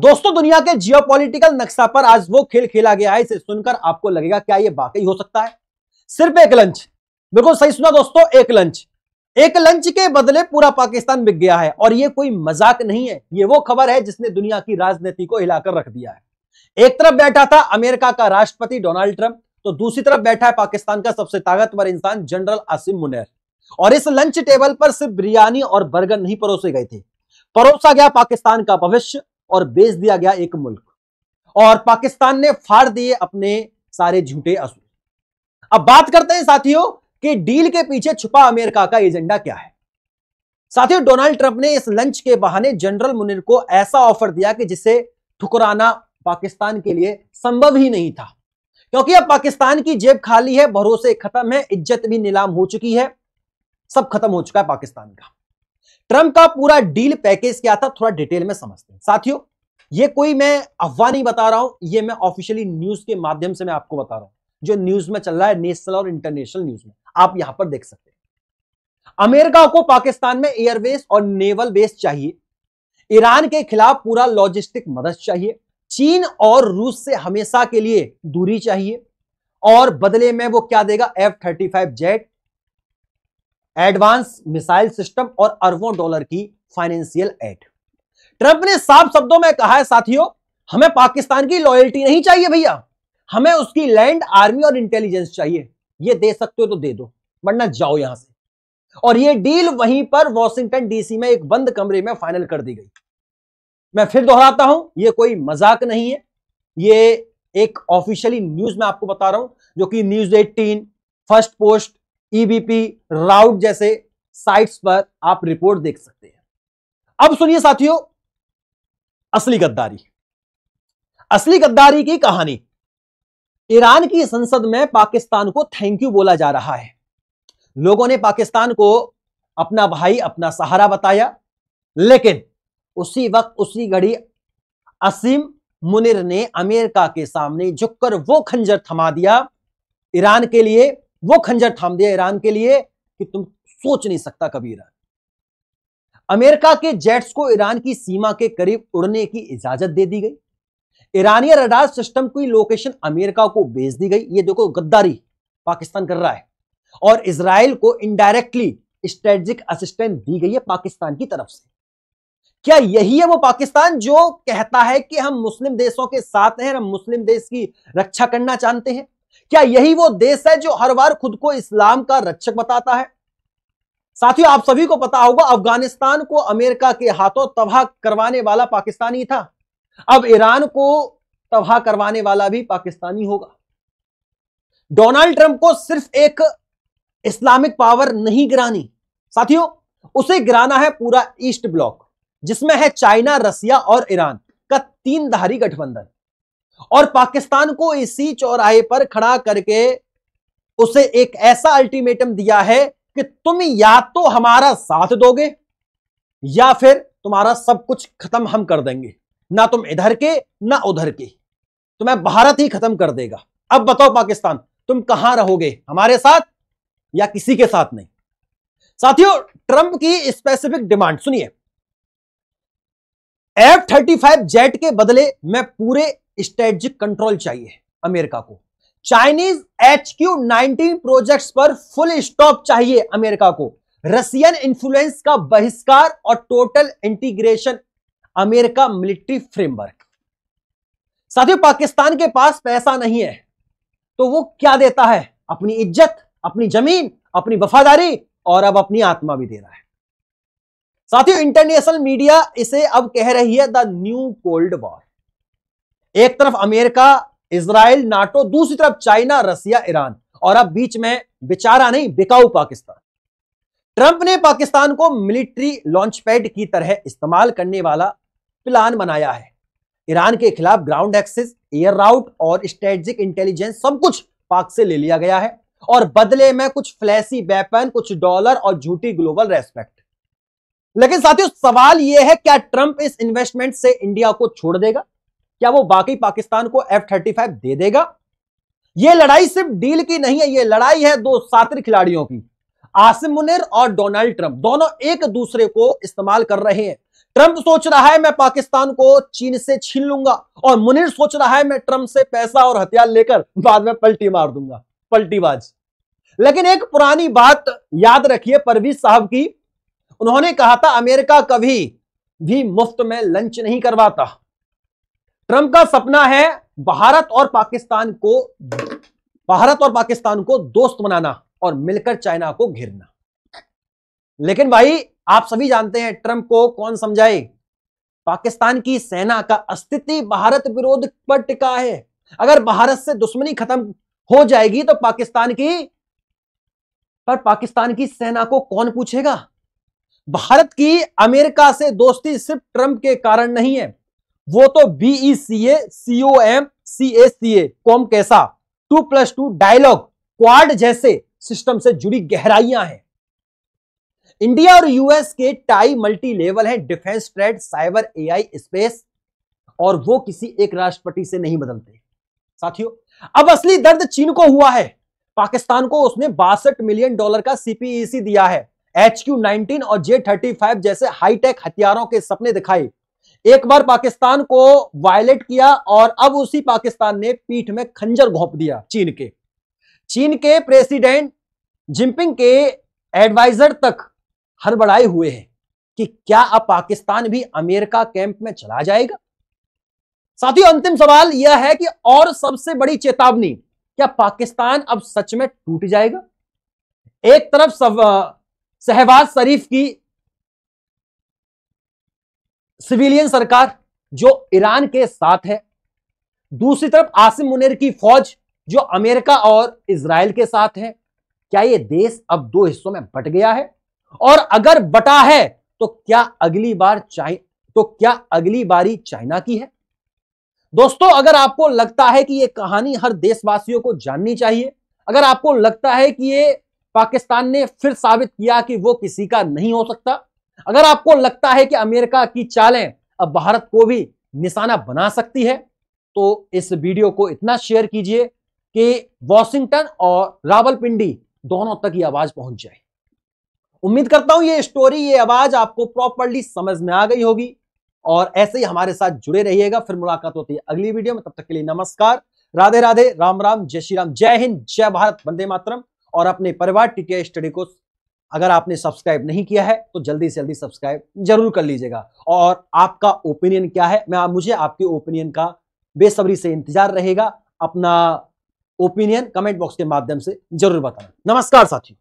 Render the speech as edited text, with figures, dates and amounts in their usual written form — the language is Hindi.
दोस्तों, दुनिया के जियोपॉलिटिकल नक्शा पर आज वो खेल खेला गया है, इसे सुनकर आपको लगेगा क्या ये वाकई हो सकता है? सिर्फ एक लंच, बिल्कुल सही सुना दोस्तों, एक लंच के बदले पूरा पाकिस्तान बिक गया है। और ये कोई मजाक नहीं है, ये वो खबर है जिसने दुनिया की राजनीति को हिलाकर रख दिया है। एक तरफ बैठा था अमेरिका का राष्ट्रपति डोनाल्ड ट्रंप, तो दूसरी तरफ बैठा है पाकिस्तान का सबसे ताकतवर इंसान जनरल आसिम मुनीर। और इस लंच टेबल पर सिर्फ बिरयानी और बर्गर नहीं परोसे गए थे, परोसा गया पाकिस्तान का भविष्य और बेच दिया गया एक मुल्क। और पाकिस्तान ने फाड़ दिए अपने सारे झूठे असूल। अब बात करते हैं साथियों कि डील के पीछे छुपा अमेरिका का एजेंडा क्या है। साथियों, डोनाल्ड ट्रंप ने इस लंच के बहाने जनरल मुनीर को ऐसा ऑफर दिया कि जिसे ठुकराना पाकिस्तान के लिए संभव ही नहीं था, क्योंकि अब पाकिस्तान की जेब खाली है, भरोसे खत्म है, इज्जत भी नीलाम हो चुकी है, सब खत्म हो चुका है पाकिस्तान का। ट्रंप का पूरा डील पैकेज क्या था, थोड़ा डिटेल में समझते हैं। साथियों, ये कोई मैं अफवाह नहीं बता रहा हूं, ये मैं ऑफिशियली न्यूज के माध्यम से मैं आपको बता रहा हूं, जो न्यूज में चल रहा है, नेशनल और इंटरनेशनल न्यूज में, आप यहां पर देख सकते हैं। अमेरिका को पाकिस्तान में एयरबेस और नेवल बेस चाहिए, ईरान के खिलाफ पूरा लॉजिस्टिक मदद चाहिए, चीन और रूस से हमेशा के लिए दूरी चाहिए, और बदले में वो क्या देगा? F-35 jet, advance missile system और अरबों डॉलर की फाइनेंशियल एड। ट्रंप ने साफ शब्दों में कहा है साथियों, हमें पाकिस्तान की लॉयल्टी नहीं चाहिए भैया, हमें उसकी लैंड, आर्मी और इंटेलिजेंस चाहिए। ये दे सकते हो तो दे दो, वरना जाओ यहां से। और ये डील वहीं पर वॉशिंगटन डीसी में एक बंद कमरे में फाइनल कर दी गई। मैं फिर दोहराता हूं, ये कोई मजाक नहीं है, ये एक ऑफिशियली न्यूज में आपको बता रहा हूं, जो कि न्यूज 18, फर्स्ट पोस्ट, EBP, राउट जैसे साइट्स पर आप रिपोर्ट देख सकते हैं। अब सुनिए साथियों, असली गद्दारी की कहानी। ईरान की संसद में पाकिस्तान को थैंक यू बोला जा रहा है। लोगों ने पाकिस्तान को अपना भाई, अपना सहारा बताया, लेकिन उसी वक्त, उसी घड़ी आसिम मुनीर ने अमेरिका के सामने झुककर वो खंजर थमा दिया ईरान के लिए, वो खंजर थाम दिया ईरान के लिए कि तुम सोच नहीं सकता कभी। ईरान, अमेरिका के जेट्स को ईरान की सीमा के करीब उड़ने की इजाजत दे दी गई, ईरानी रडार सिस्टम की लोकेशन अमेरिका को भेज दी गई। ये देखो गद्दारी पाकिस्तान कर रहा है। और इजराइल को इनडायरेक्टली स्ट्रेटेजिक असिस्टेंस दी गई है पाकिस्तान की तरफ से। क्या यही है वो पाकिस्तान जो कहता है कि हम मुस्लिम देशों के साथ हैं, हम मुस्लिम देश की रक्षा करना जानते हैं? क्या यही वो देश है जो हर बार खुद को इस्लाम का रक्षक बताता है? साथियों, आप सभी को पता होगा, अफगानिस्तान को अमेरिका के हाथों तबाह करवाने वाला पाकिस्तानी था, अब ईरान को तबाह करवाने वाला भी पाकिस्तानी होगा। डोनाल्ड ट्रंप को सिर्फ एक इस्लामिक पावर नहीं गिरानी साथियों, उसे गिराना है पूरा ईस्ट ब्लॉक, जिसमें है चाइना, रसिया और ईरान का तीनधारी गठबंधन। और पाकिस्तान को इसी चौराहे पर खड़ा करके उसे एक ऐसा अल्टीमेटम दिया है कि तुम या तो हमारा साथ दोगे या फिर तुम्हारा सब कुछ खत्म हम कर देंगे, ना तुम इधर के ना उधर के, तुम्हें भारत ही खत्म कर देगा। अब बताओ पाकिस्तान, तुम कहां रहोगे, हमारे साथ या किसी के साथ नहीं? साथियों, ट्रंप की स्पेसिफिक डिमांड सुनिए, F-35 जेट के बदले में पूरे स्ट्रेटेजिक कंट्रोल चाहिए अमेरिका को, चाइनीज HQ-19 प्रोजेक्ट्स पर फुल स्टॉप चाहिए अमेरिका को, रशियन इन्फ्लुएंस का बहिष्कार और total integration America military framework. साथियों, पाकिस्तान के पास पैसा नहीं है तो वो क्या देता है? अपनी इज्जत, अपनी जमीन, अपनी वफादारी और अब अपनी आत्मा भी दे रहा है। साथियों, इंटरनेशनल मीडिया इसे अब कह रही है द न्यू कोल्ड वॉर। एक तरफ अमेरिका, इजराइल, नाटो, दूसरी तरफ चाइना, रसिया, ईरान, और अब बीच में बेचारा नहीं, बिकाऊ पाकिस्तान। ट्रंप ने पाकिस्तान को मिलिट्री लॉन्च पैड की तरह इस्तेमाल करने वाला प्लान बनाया है। ईरान के खिलाफ ग्राउंड एक्सेस, एयर राउट और स्ट्रेटेजिक इंटेलिजेंस सब कुछ पाक से ले लिया गया है, और बदले में कुछ फ्लैशी वेपन, कुछ डॉलर और झूठी ग्लोबल रेस्पेक्ट। लेकिन साथियों, सवाल यह है, क्या ट्रंप इस इन्वेस्टमेंट से इंडिया को छोड़ देगा? क्या वो बाकी पाकिस्तान को F-35 दे देगा? यह लड़ाई सिर्फ डील की नहीं है, यह लड़ाई है दो शातिर खिलाड़ियों की। आसिम मुनीर और डोनाल्ड ट्रंप दोनों एक दूसरे को इस्तेमाल कर रहे हैं ट्रंप सोच रहा है मैं पाकिस्तान को चीन से छीन लूंगा, और मुनीर सोच रहा है मैं ट्रंप से पैसा और हथियार लेकर बाद में पलटी मार दूंगा। पलटीबाज। लेकिन एक पुरानी बात याद रखिए परवेज साहब की, उन्होंने कहा था अमेरिका कभी भी मुफ्त में लंच नहीं करवाता। ट्रंप का सपना है भारत और पाकिस्तान को दोस्त बनाना और मिलकर चाइना को घेरना। लेकिन भाई आप सभी जानते हैं ट्रंप को कौन समझाए, पाकिस्तान की सेना का अस्तित्व भारत विरोध पर टिका है। अगर भारत से दुश्मनी खत्म हो जाएगी तो पाकिस्तान की सेना को कौन पूछेगा। भारत की अमेरिका से दोस्ती सिर्फ ट्रंप के कारण नहीं है, वो तो BECA, COM, CACA, कॉम कैसा, 2+2 डायलॉग, क्वाड जैसे सिस्टम से जुड़ी गहराइयां हैं। इंडिया और यूएस के टाई मल्टी लेवल है, defence, trade, cyber, AI, space, और वो किसी एक राष्ट्रपति से नहीं बदलते। साथियों अब असली दर्द चीन को हुआ है। पाकिस्तान को उसने $62 मिलियन का CPEC दिया है, HQ-19 और J-35 जैसे हाईटेक हथियारों के सपने दिखाए। एक बार पाकिस्तान को वायलेट किया और अब उसी पाकिस्तान ने पीठ में खंजर घोंप दिया चीन के प्रेसिडेंट जिनपिंग के एडवाइजर तक हड़बड़ाए हुए हैं कि क्या अब पाकिस्तान भी अमेरिका कैंप में चला जाएगा। साथियों अंतिम सवाल यह है कि और सबसे बड़ी चेतावनी, क्या पाकिस्तान अब सच में टूट जाएगा। एक तरफ शहबाज शरीफ की सिविलियन सरकार जो ईरान के साथ है, दूसरी तरफ आसिम मुनीर की फौज जो अमेरिका और इजराइल के साथ है। क्या यह देश अब दो हिस्सों में बट गया है, और अगर बटा है तो क्या अगली बारी चाइना की है। दोस्तों अगर आपको लगता है कि यह कहानी हर देशवासियों को जाननी चाहिए, अगर आपको लगता है कि ये पाकिस्तान ने फिर साबित किया कि वो किसी का नहीं हो सकता, अगर आपको लगता है कि अमेरिका की चालें अब भारत को भी निशाना बना सकती है, तो इस वीडियो को इतना शेयर कीजिए कि वॉशिंगटन और रावलपिंडी दोनों तक ये आवाज पहुंच जाए। उम्मीद करता हूं ये स्टोरी, ये आवाज आपको प्रॉपर्ली समझ में आ गई होगी, और ऐसे ही हमारे साथ जुड़े रहिएगा। फिर मुलाकात होती है अगली वीडियो में, तब तक के लिए नमस्कार, राधे राधे, राम राम, जय श्री राम, जय हिंद, जय भारत, वंदे मातरम। और अपने परिवार टीके स्टडी को अगर आपने सब्सक्राइब नहीं किया है तो जल्दी से जल्दी सब्सक्राइब जरूर कर लीजिएगा। और आपका ओपिनियन क्या है, मुझे आपके ओपिनियन का बेसब्री से इंतजार रहेगा। अपना ओपिनियन कमेंट बॉक्स के माध्यम से जरूर बताना। नमस्कार साथियों।